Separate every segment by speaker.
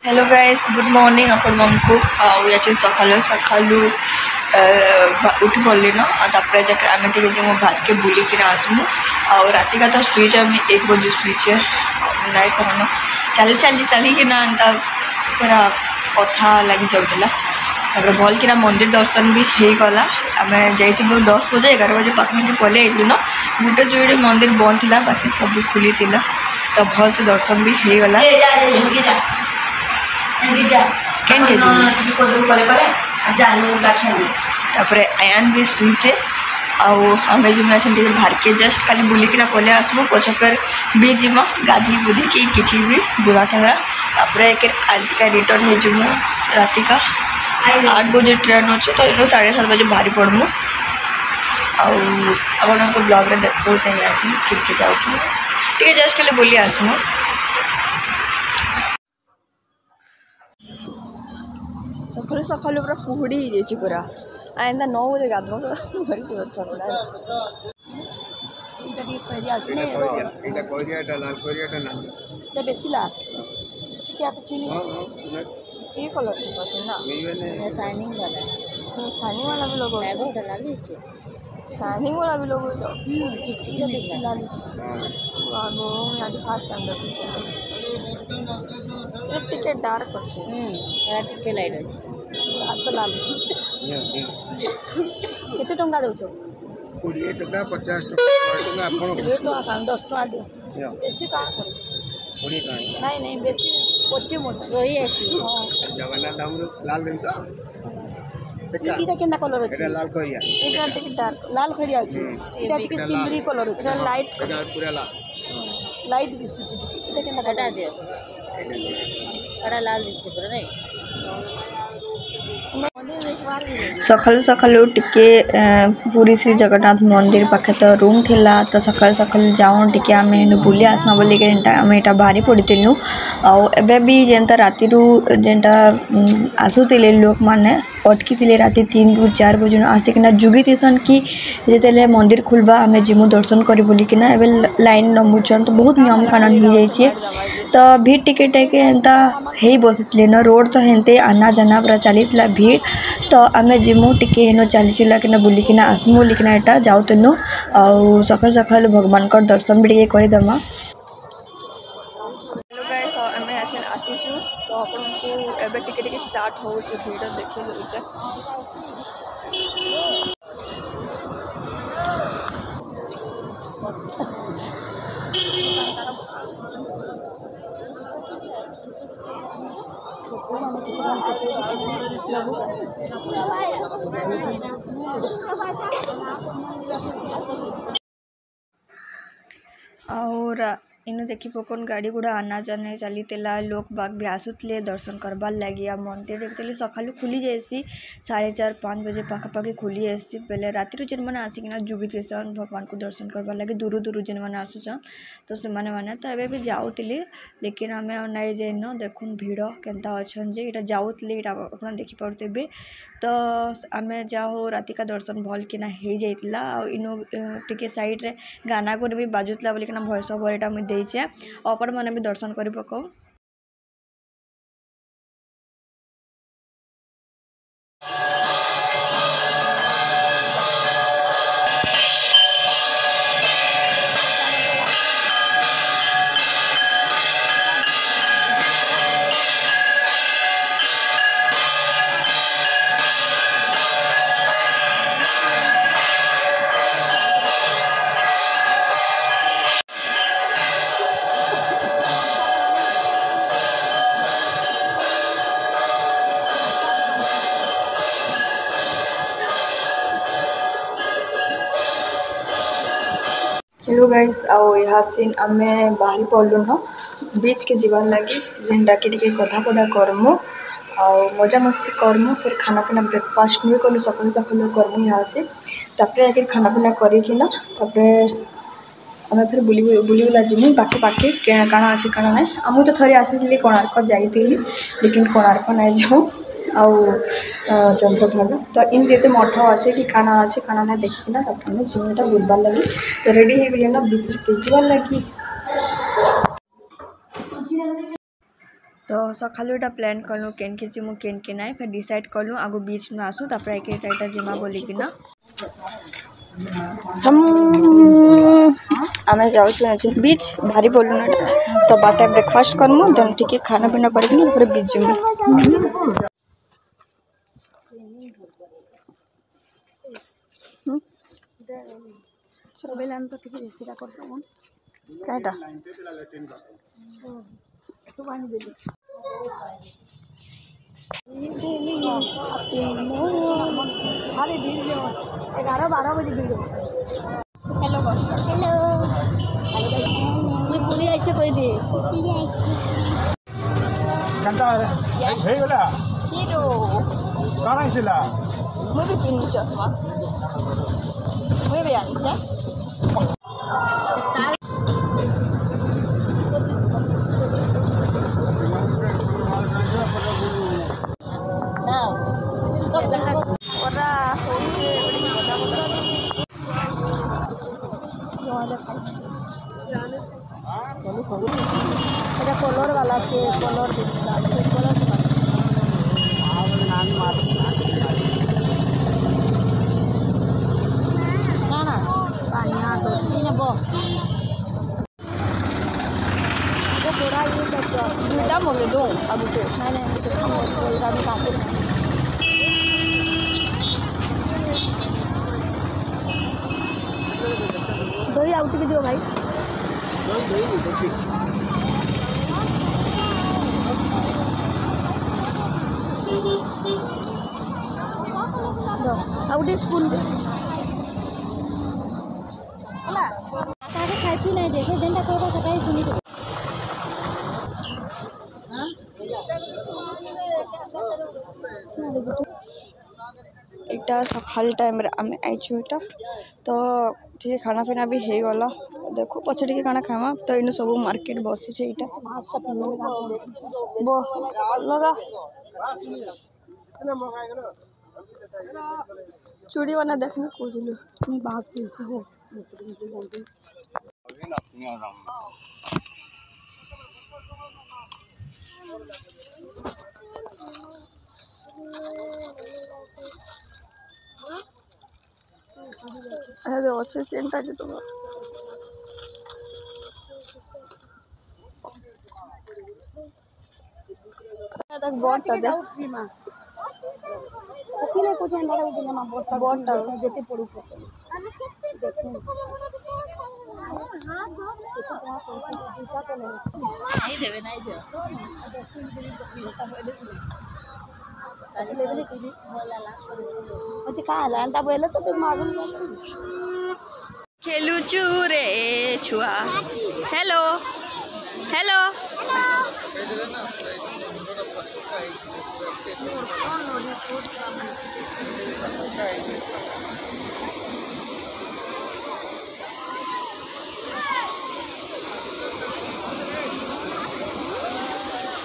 Speaker 1: Hello guys good morning आपण मानकु या सकालू सकालू उठी पड़े ना तापर जाके आम टे मो भाई के बुलिकी आसमु राति का तो स्विच आम 1 बजे स्विच नाई कौन चली चली चलिकी ना पूरा कथा लगी जाऊला भल कि मंदिर दर्शन भी हो गला आम जाइलु 10 बजे 11 बजे पाखी पलि आइलु ना गोटे जो मंदिर बंद था बाकी सब खुली तो भल से दर्शन भी हो गला आयान भी शुचे आम जो बाहर के जस्ट खाली बुलिकिना पलि आसबू पचकर भी जीम गाधी बुधी कि किसी भी बुला खेला आज का रिटर्न हो राति का 8 बजे ट्रेन अच्छे तो इन 7:30 बजे बाहरी पड़मु आप ब्लॉग रे देखो चाहिए आज कितने जाऊँ जस्ट खाली बुली आसमु सकालू सकालू पूरा कुहुड़ी हो पूरा एंता 9 बजे गाधो मरी बेसी लाल ये कलर ठीक अच्छे ना शाइनिंग वाला भी लोग शाइनिंग वाला भी लोग आज फास्ट टाइम देखिए डार्क अच्छे लाइट अच्छे लाल केते टंका दौच
Speaker 2: 20 टका 50 टका
Speaker 1: 10 टका दियो बेसी का कर
Speaker 2: 20 टका
Speaker 1: नहीं नहीं बेसी पचे मोर रही आसी
Speaker 2: जगन्नाथ धाम लाल दिन तो
Speaker 1: इटा केना कलर अछि
Speaker 2: लाल खरिया
Speaker 1: इटा टिक डार्क लाल खरिया अछि इटा टिक सिल्वरी कलर अछि लाइट
Speaker 2: पूरा लाल
Speaker 1: लाइट भी सुछि इटा केना हटा दियो बड़ा लाल दिसे पर नहीं सकालू सकालू टिके पूरी श्री जगन्नाथ मंदिर पाखे तो रूम थिला तो सकाल सकाल जाऊँ टिके आम बुली आसमा बोल आम यहाँ बाहरी पड़ू आबे भी जेनता राति जेनता आसुले लोक मैंने अटकी थे राति 3 ରୁ 4 बजे आसिकना जुगी थीसन कि जिते मंदिर खुलबा आम जिमु दर्शन कर बोलिकिना एबे लाइन नंबुचन तो बहुत नियम कानून हो जाइए तो भीड़ टिके टेके एंता हे बसते न रोड तो हेंते आना जाना पूरा चलीला भीड़ तो आम जिमु टिके हेन चली चला कि बुलिकिना आसमु बोलिकिना एटा जाऊतनु आउ सकाल सकाल भगवान का दर्शन भी करदेमा। हेलो गाइस आम आसीचु तो आपको एबे टिके स्टार्ट हो भीड़ देखिए जाऊे और इनु देखी पकन गाड़ी गुड़ा आना जाने चली लोक बाग भी आसुले दर्शन करबार लगी आ मंदिर एक्चुअली सकालू खुली जाएसी 4:30 5 बजे पाखापाखि खुली जाएसी पहले राति जेन मैंने आसिकना जुगी थेसन भगवान को दर्शन करबार लगी दूर दूर जेन मैंने आसुचन तो से मैंने तो एबे भी जाऊली लेकिन आम नाई जाइन देखुन भीड़ केनता अच्छन जे इटा जाऊली आप देखी पारे तो आम जाओ राति का दर्शन भल किना हो जाइतिला इनु टिके साइड रे गाना गुन भी बाजुतला बोलिकिना भॉइस ओवर एटा मुझे देइछे अपन माने भी दर्शन करि पको। हेलो गाइस आओ यहाँ से आम बाहरी पड़लु न बीच के जीवन लगी जेनटा कि कथा कथा करमु आ मजा मस्ती करमु फिर खाना पीना ब्रेकफास्ट भी करूँ सकाल सकाल करमु यहाँ से तापर खाना पीना करना आम फिर बुला जीमु बाकी पाखे काण अच्छे काण ना आम तो थोड़े आसी कोणार्क जाइली लेकिन कोणार्क नहीं जाऊँ आउ चंद्रभागा तो इन जेते मठ अच्छे कि काना अच्छे काना ना देखिकिना तापर जिमटा बुलबार लगी तो रेडी हो गले ना बीच के जीवार लगी तो सकालू एटा प्लान कलु केन के जिमु केन के नाइ फिर डिसाइड कलु आगो बीच न आसु तापर एटा जिमा बोली कि ना आमे जाउछु बीच भारी बोलु ना तो बाटा ब्रेकफास्ट करमु देन ठीक खाना पीना करके ऊपर बीच जिमु सोबेलान तो ठीक रेसिरा करतो मन काटा तो पानी दे दे अरे 11-12 बजे वीडियो हेलो हेलो मैं पुली आइछे कोई दे
Speaker 2: घंटा हे गला
Speaker 1: हीरो
Speaker 2: काना छिला
Speaker 1: मैं भी पिन चश्मा मैं भी आइछे कलर वाला कलर दुईटा मगे दो अब दही आउट के दियो भाई आउटे स्पून दे होला ताके खाइ पी नै देखे जेंटा कहबा सकाई सुनी दे हां एटा सकाल टाइम रे आमे आइछु एटा तो ठीक खाना पीना भी हे गला देखो पछे ठीक खाना खामा तो इनु सब मार्केट बसी छे एटा मास्क पिन बो लगा चूड़ी वाला देखने को जिलो तुम बास पीसी हो अरे अच्छे केनटा जे तुम तक बोट दे ओकिले को जेंडा रे दिन में बोट जेते पड़ू पछे हम केते देखो हां दो दूसरा तो नहीं देवे नहीं दे लेवल की बोलाला अच्छा का हला अंता बोले तो फिर मालूम खेलू चूरे छुआ हेलो हेलो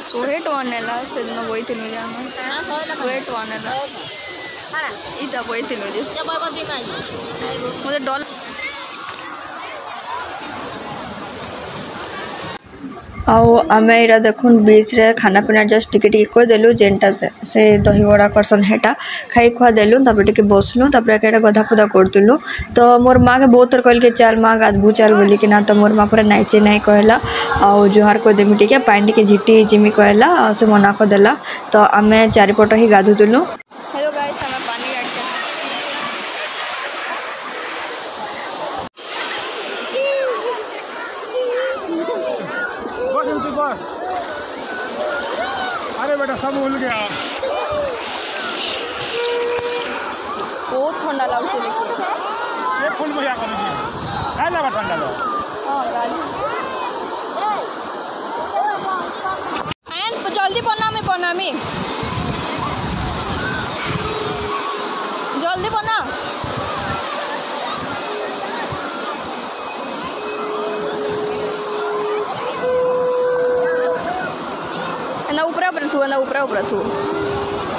Speaker 1: सोहेट वानेला सेदिन बोइथिलु जे हम सोहेट वानेला हां इटा बोइथिलु जे जबरदस्ती काई मुझे डॉल आउ आमे एरा देखुन बीच रे खाना पीना जस्ट टिके टिके को देलु जेंटा से दही बड़ा करसन हेटा खाई खुआ देलु तब टिके बसलु तब एटा गधा पुदा करतलु तो मोर माँ के बहुत कहल के चल माँ गाधबू चल बोली कि ना तो मोर माँ पूरा नाइचे नाई कहला आउ जुहार को देमी टिके पानी टिके झिटी जिमी कहला से मना को देला तो आमे चारिपट ही गाधुतलु हेलो गाइस हमें पानी
Speaker 2: बस अरे बेटा सब भूल गया
Speaker 1: बहुत ठंडा लागছে लेकिन
Speaker 2: ये फुल मजा कर लीजिए है ना ठंडा लो
Speaker 1: हां गाड़ी आयन जल्दी बना मैं जल्दी बना ना ऊपर थू ना ऊपर थू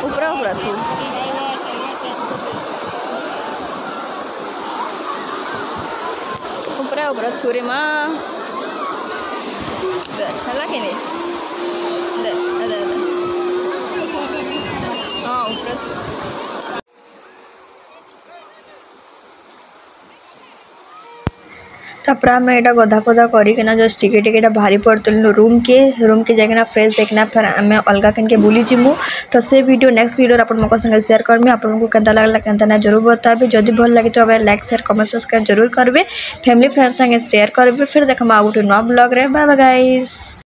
Speaker 1: ऊपर थू रे माँ है कि नहीं तापर आम यहाँ गधा पधा करना जस्ट टिके बाहरी पड़तलु रूम के जाकना फ्रेश देखना फिर आम अलग कहीं बुली जीमु। तो से वीडियो नेक्स्ट वीडियो आप संगे शेयर करमी आपको केंता लगला केंता ना जरूर बताबे। जदि भल लगे तो लाइक शेयर कमेंट सब्सक्राइब जरूर करेंगे फैमिली फ्रेंड्स संगे शेयर करेंगे। फिर देखा गोटे नुआ ब्लॉग रे। Bye bye guys.